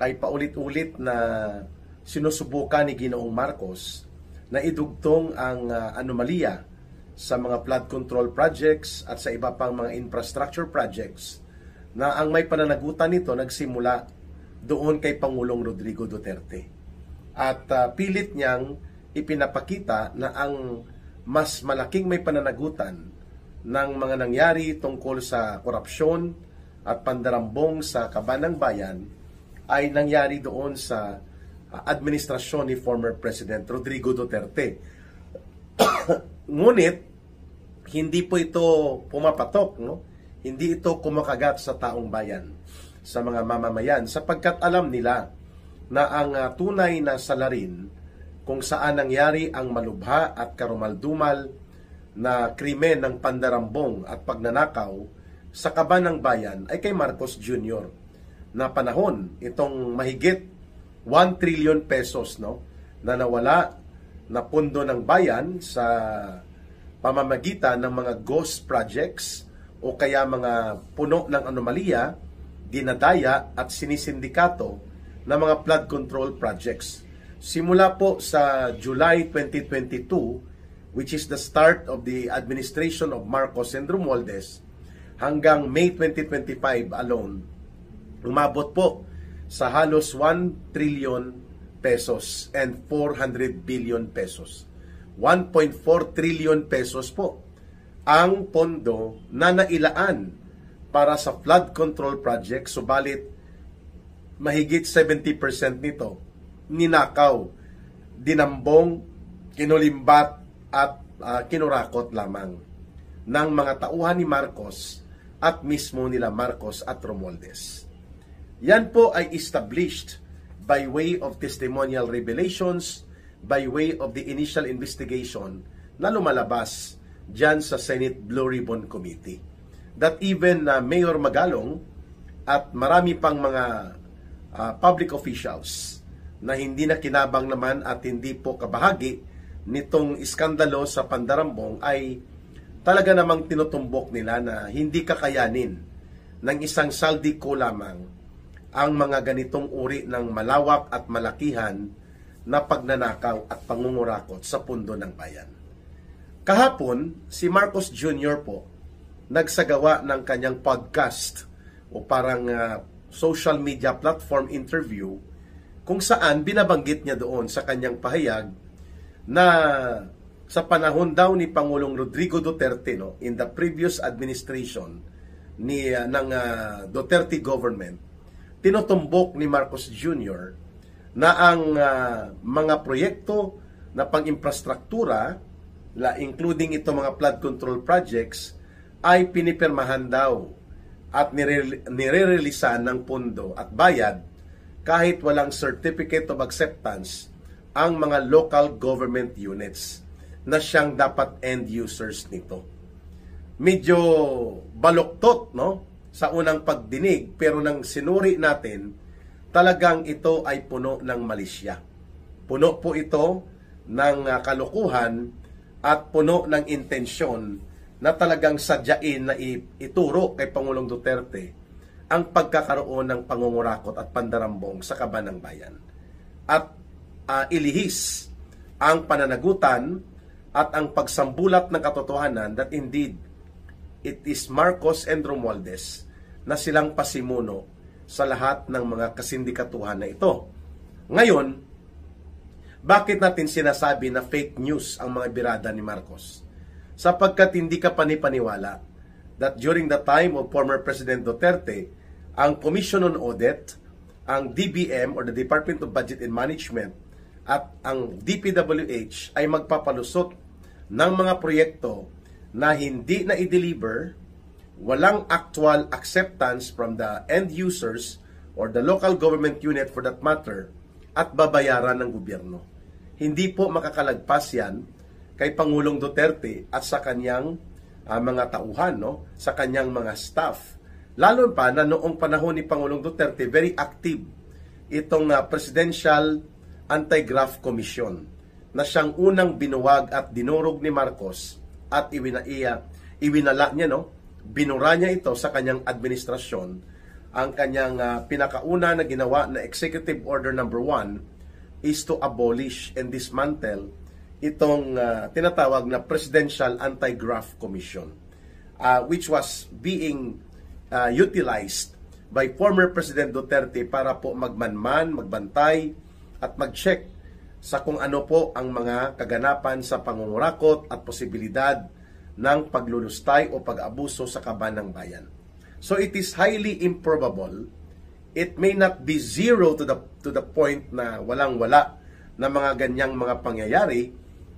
ay paulit-ulit na sinusubukan ni Ginoong Marcos na idugtong ang anomalya sa mga flood control projects at sa iba pang mga infrastructure projects na ang may pananagutan nito nagsimula doon kay Pangulong Rodrigo Duterte. At pilit niyang ipinapakita na ang mas malaking may pananagutan ng mga nangyari tungkol sa korupsyon at pandarambong sa Kabanang Bayan ay nangyari doon sa administrasyon ni former President Rodrigo Duterte. Ngunit, hindi po ito pumapatok, no? Hindi ito kumakagat sa taong bayan, sa mga mamamayan, sapagkat alam nila na ang tunay na salarin kung saan nangyari ang malubha at karumaldumal na krimen ng pandarambong at pagnanakaw sa Kabanang Bayan ay kay Marcos Jr. na panahon itong mahigit 1 trillion pesos, no, na nawala na pondo ng bayan sa pamamagitan ng mga ghost projects o kaya mga puno ng anomalya, dinadaya at sinisindikato ng mga flood control projects. Simula po sa July 2022, which is the start of the administration of Marcos and Romualdez, hanggang May 2025 alone, umabot po sa halos 1 trillion pesos and 400 billion pesos. 1.4 trillion pesos po ang pondo na nailaan para sa flood control project, subalit mahigit 70% nito ninakaw, dinambong, kinulimbat at kinurakot lamang ng mga tauhan ni Marcos at mismo nila Marcos at Romualdez. Yan po ay established by way of testimonial revelations, by way of the initial investigation na lumalabas dyan sa Senate Blue Ribbon Committee. That even Mayor Magalong at marami pang mga public officials na hindi na kinabang naman at hindi po kabahagi nitong iskandalo sa pandarambong ay talaga namang tinutumbok nila na hindi kakayanin ng isang saldiko lamang ang mga ganitong uri ng malawak at malakihan na pagnanakaw at pangungurakot sa pundo ng bayan. Kahapon, si Marcos Jr. po nagsagawa ng kanyang podcast o parang social media platform interview kung saan binabanggit niya doon sa kanyang pahayag na sa panahon daw ni Pangulong Rodrigo Duterte, no, in the previous administration ng Duterte government, tinutumbok ni Marcos Jr. na ang mga proyekto na pang-infrastruktura, including ito mga flood control projects, ay pinipirmahan daw at nire-releasan ng pondo at bayad kahit walang certificate of acceptance ang mga local government units na siyang dapat end users nito. Medyo baluktot, no, sa unang pagdinig, pero nang sinuri natin, talagang ito ay puno ng malisya. Puno po ito ng kalokohan at puno ng intensyon na talagang sadyain na ituro kay Pangulong Duterte ang pagkakaroon ng pangungurakot at pandarambong sa Kabanang Bayan. At ilihis ang pananagutan at ang pagsambulat ng katotohanan that indeed it is Marcos and Romualdez na silang pasimuno sa lahat ng mga kasindikatuhan na ito. Ngayon, bakit natin sinasabi na fake news ang mga birada ni Marcos? Sapagkat hindi ka panipaniwala that during the time of former President Duterte, ang Commission on Audit, ang DBM or the Department of Budget and Management at ang DPWH ay magpapalusot ng mga proyekto na hindi na i-deliver, walang actual acceptance from the end users or the local government unit for that matter, at babayaran ng gobyerno. Hindi po makakalagpas yan kay Pangulong Duterte at sa kanyang mga tauhan, no? Sa kanyang mga staff. Lalo pa na noong panahon ni Pangulong Duterte, very active itong Presidential Anti-Graft Commission na siyang unang binuwag at dinurog ni Marcos at iwinala niya, no? Binura niya ito sa kanyang administrasyon ang kanyang pinakauna na ginawa na Executive Order number 1 is to abolish and dismantle itong tinatawag na Presidential Anti-Graft Commission, which was being utilized by former President Duterte para po magmanman, magbantay at mag-check sa kung ano po ang mga kaganapan sa pangungurakot at posibilidad ng paglulustay o pag-abuso sa kaban ng bayan. So it is highly improbable. It may not be zero to the point na walang-wala na mga ganyang mga pangyayari,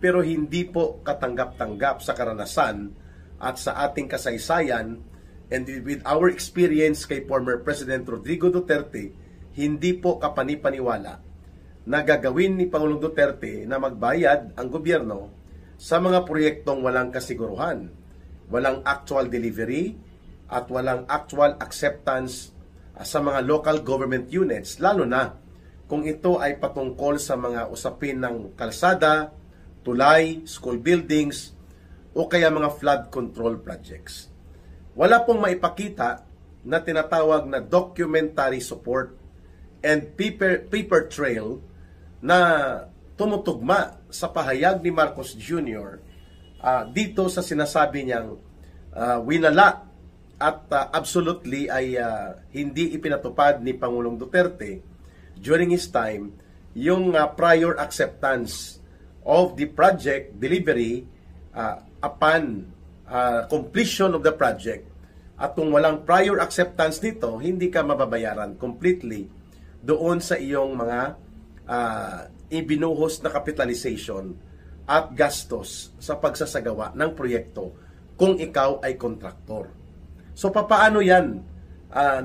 pero hindi po katanggap-tanggap sa karanasan at sa ating kasaysayan, and with our experience kay former President Rodrigo Duterte, hindi po kapanipaniwala na gagawin ni Pangulong Duterte na magbayad ang gobyerno sa mga proyektong walang kasiguruhan, walang actual delivery, at walang actual acceptance sa mga local government units, lalo na kung ito ay patungkol sa mga usapin ng kalsada, tulay, school buildings, o kaya mga flood control projects. Wala pong maipakita na tinatawag na documentary support and paper trail na tumutugma sa pahayag ni Marcos Jr. Dito sa sinasabi niyang winala at absolutely ay hindi ipinatupad ni Pangulong Duterte during his time yung prior acceptance of the project delivery upon completion of the project. At kung walang prior acceptance nito, hindi ka mababayaran completely doon sa iyong mga ibinuhos na capitalization at gastos sa pagsasagawa ng proyekto kung ikaw ay kontraktor. So papaano yan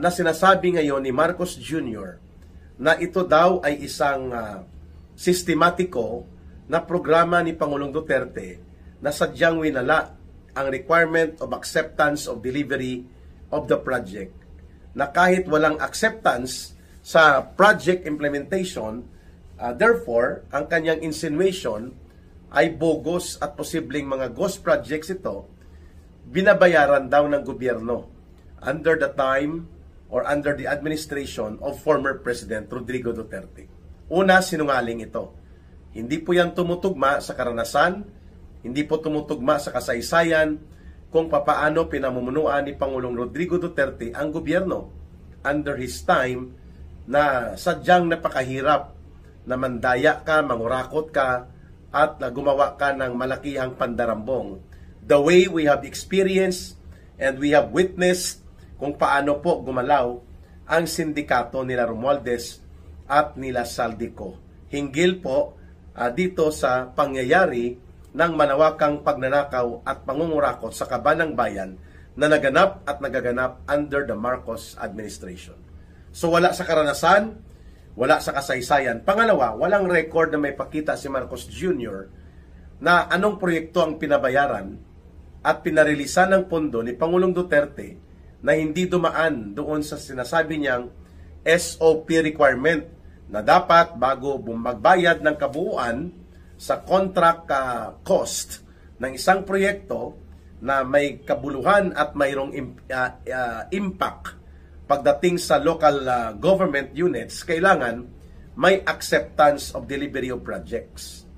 na sinasabi ngayon ni Marcos Jr. na ito daw ay isang sistematiko na programa ni Pangulong Duterte na sadyang winala ang requirement of acceptance of delivery of the project, na kahit walang acceptance sa project implementation, therefore, ang kanyang insinuation ay bogus at posibleng mga ghost projects ito, binabayaran daw ng gobyerno under the time or under the administration of former President Rodrigo Duterte. Una, sinungaling ito. Hindi po yan tumutugma sa karanasan, hindi po tumutugma sa kasaysayan kung papaano pinamumunuan ni Pangulong Rodrigo Duterte ang gobyerno under his time na sadyang napakahirap na mandaya ka, mangurakot ka, at gumawa ka ng malakihang pandarambong. The way we have experienced and we have witnessed kung paano po gumalaw ang sindikato nila Romualdez at nila Saldico. Hinggil po dito sa pangyayari ng manawakang pagnanakaw at pangungurakot sa kaban ng bayan na naganap at nagaganap under the Marcos administration. So wala sa karanasan, wala sa kasaysayan. Pangalawa, walang record na may pakita si Marcos Jr. na anong proyekto ang pinabayaran at pinarilisan ng pondo ni Pangulong Duterte na hindi dumaan doon sa sinasabi niyang SOP requirement na dapat bago magbayad ng kabuuan sa contract cost ng isang proyekto na may kabuluhan at mayroong impact pagdating sa local government units, kailangan may acceptance of delivery of projects.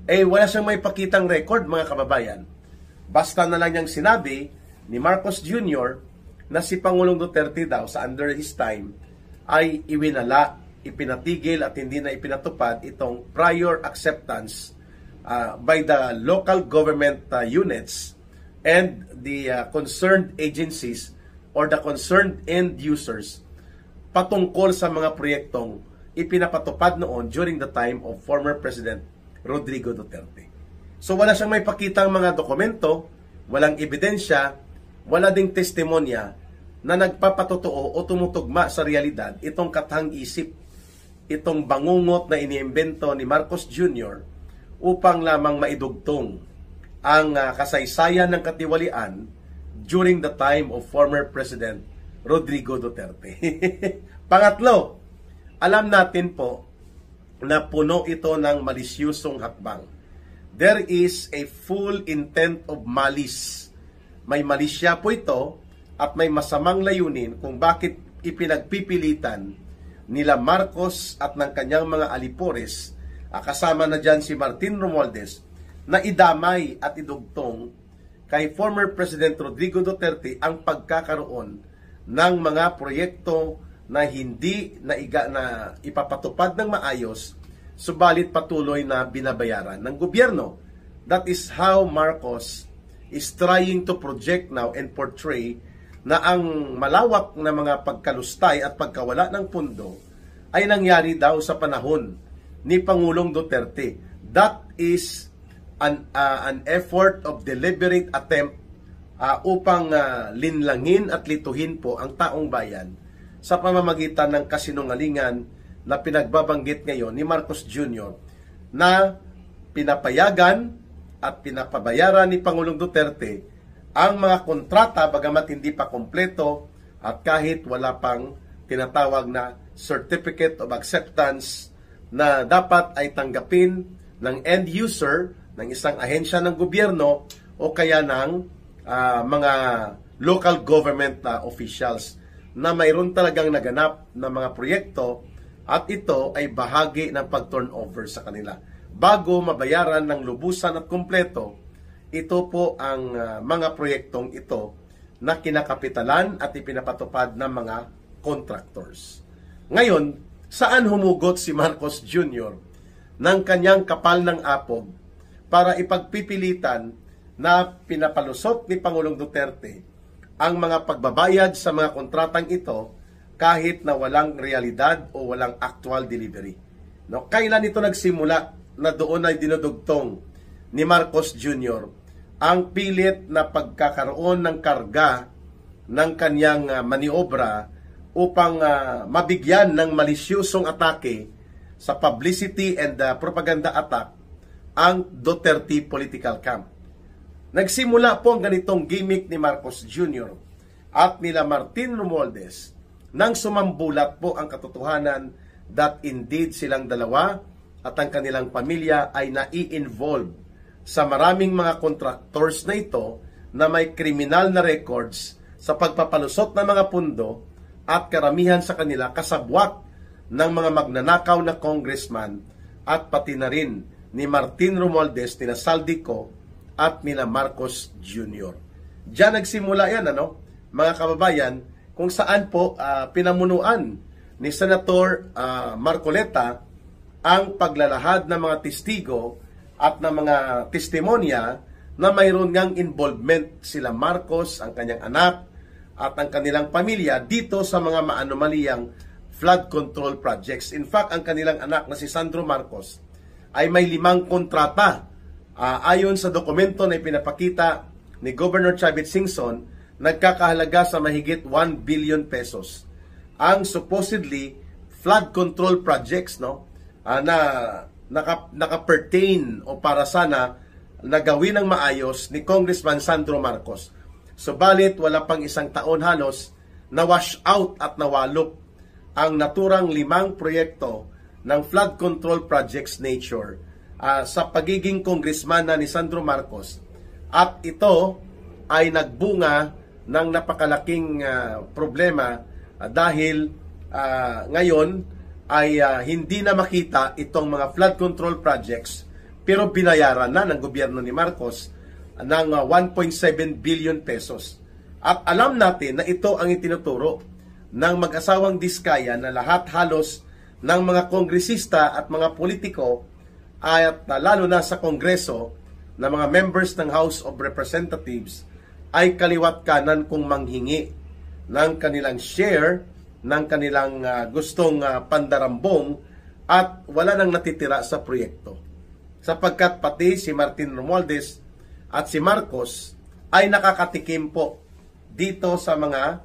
Wala siyang may pakitang record, mga kababayan. Basta na lang niyang sinabi ni Marcos Jr. na si Pangulong Duterte daw sa under his time ay iwinala, ipinatigil at hindi na ipinatupad itong prior acceptance by the local government units and the concerned agencies or the concerned end users patungkol sa mga proyektong ipinapatupad noon during the time of former President Rodrigo Duterte. So wala siyang may pakitang mga dokumento, walang ebidensya, wala ding testimonya na nagpapatotoo o tumutugma sa realidad itong katang-isip, itong bangungot na iniimbento ni Marcos Jr. upang lamang maidugtong ang kasaysayan ng katiwalian during the time of former President Rodrigo Duterte. Pangatlo, alam natin po na puno ito ng malisyusong hakbang. There is a full intent of malice. May malisya po ito at may masamang layunin kung bakit ipinagpipilitan nila Marcos at ng kanyang mga alipores, kasama na dyan si Martin Romualdez, na idamay at idugtong kay former President Rodrigo Duterte ang pagkakaroon ng mga proyekto na hindi na ipapatupad ng maayos, subalit patuloy na binabayaran ng gobyerno. That is how Marcos is trying to project now and portray na ang malawak na mga pagkalustay at pagkawala ng pundo ay nangyari daw sa panahon ni Pangulong Duterte. That is an effort of deliberate attempt upang linlangin at lituhin po ang taong bayan sa pamamagitan ng kasinungalingan na pinagbabanggit ngayon ni Marcos Jr. na pinapayagan at pinapabayaran ni Pangulong Duterte ang mga kontrata bagamat hindi pa kompleto at kahit wala pang tinatawag na certificate of acceptance na dapat ay tanggapin ng end user ng isang ahensya ng gobyerno o kaya ng mga local government officials na mayroon talagang naganap na mga proyekto at ito ay bahagi ng pag-turnover sa kanila. Bago mabayaran ng lubusan at kumpleto, ito po ang mga proyektong ito na kinakapitalan at ipinapatupad ng mga contractors. Ngayon, saan humugot si Marcos Jr. ng kanyang kapal ng apog para ipagpipilitan na pinapalusot ni Pangulong Duterte ang mga pagbabayad sa mga kontratang ito kahit na walang realidad o walang actual delivery? No, kailan ito nagsimula na doon ay dinudugtong ni Marcos Jr. ang pilit na pagkakaroon ng karga ng kanyang maniobra upang mabigyan ng malisyosong atake sa publicity and propaganda attack ang Duterte political camp. Nagsimula po ang ganitong gimmick ni Marcos Jr. at nila Martin Romualdez nang sumambulat po ang katotohanan that indeed silang dalawa at ang kanilang pamilya ay nai-involve sa maraming mga contractors na ito na may kriminal na records sa pagpapalusot ng mga pundo at karamihan sa kanila kasabwat ng mga magnanakaw na congressman at pati na rin ni Martin Romualdez, nila Saldico at nila Marcos Jr. Diyan nagsimula yan, mga kababayan, kung saan po pinamunuan ni Senator Marcoleta ang paglalahad ng mga testigo at ng mga testimonya na mayroon ngang involvement sila Marcos, ang kanyang anak, at ang kanilang pamilya dito sa mga maanomaliyang flood control projects. In fact, ang kanilang anak na si Sandro Marcos ay may 5 kontrata. Ayon sa dokumento na ipinapakita ni Governor Chavit Singson, nagkakahalaga sa mahigit 1 billion pesos. Ang supposedly flood control projects na naka-pertain o para sana na gawin ng maayos ni Congressman Sandro Marcos. Subalit wala pang isang taon halos na wash out at nawalok ang naturang 5 proyekto ng flood control projects nature sa pagiging congressman na ni Sandro Marcos. At ito ay nagbunga ng napakalaking problema dahil ngayon ay hindi na makita itong mga flood control projects pero binayaran na ng gobyerno ni Marcos ng 1.7 billion pesos. At alam natin na ito ang itinuturo ng mag-asawang Diskaya na lahat halos ng mga kongresista at mga politiko at lalo na sa Kongreso na mga members ng House of Representatives ay kaliwat kanan kung manghingi ng kanilang share, ng kanilang gustong pandarambong at wala nang natitira sa proyekto. Sapagkat pati si Martin Romualdez at si Marcos ay nakakatikim po dito sa mga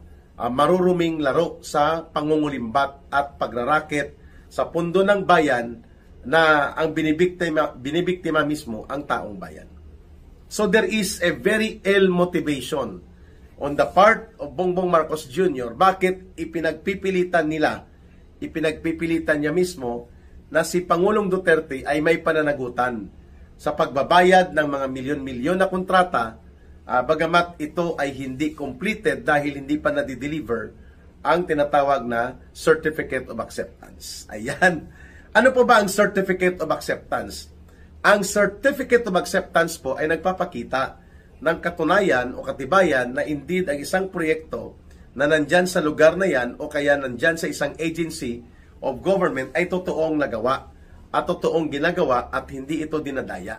maruruming laro sa pangungulimbat at pagraraket sa pundo ng bayan na ang binibiktima mismo ang taong bayan. So there is a very ill motivation on the part of Bongbong Marcos Jr. Bakit ipinagpipilitan niya mismo na si Pangulong Duterte ay may pananagutan sa pagbabayad ng mga milyon-milyon na kontrata bagamat ito ay hindi completed dahil hindi pa na-deliver ang tinatawag na Certificate of Acceptance. Ayan. Ano po ba ang Certificate of Acceptance? Ang Certificate of Acceptance po ay nagpapakita ng katunayan o katibayan na indeed ang isang proyekto na nandyan sa lugar na yan o kaya nandyan sa isang agency of government ay totoong nagawa at totoong ginagawa at hindi ito dinadaya.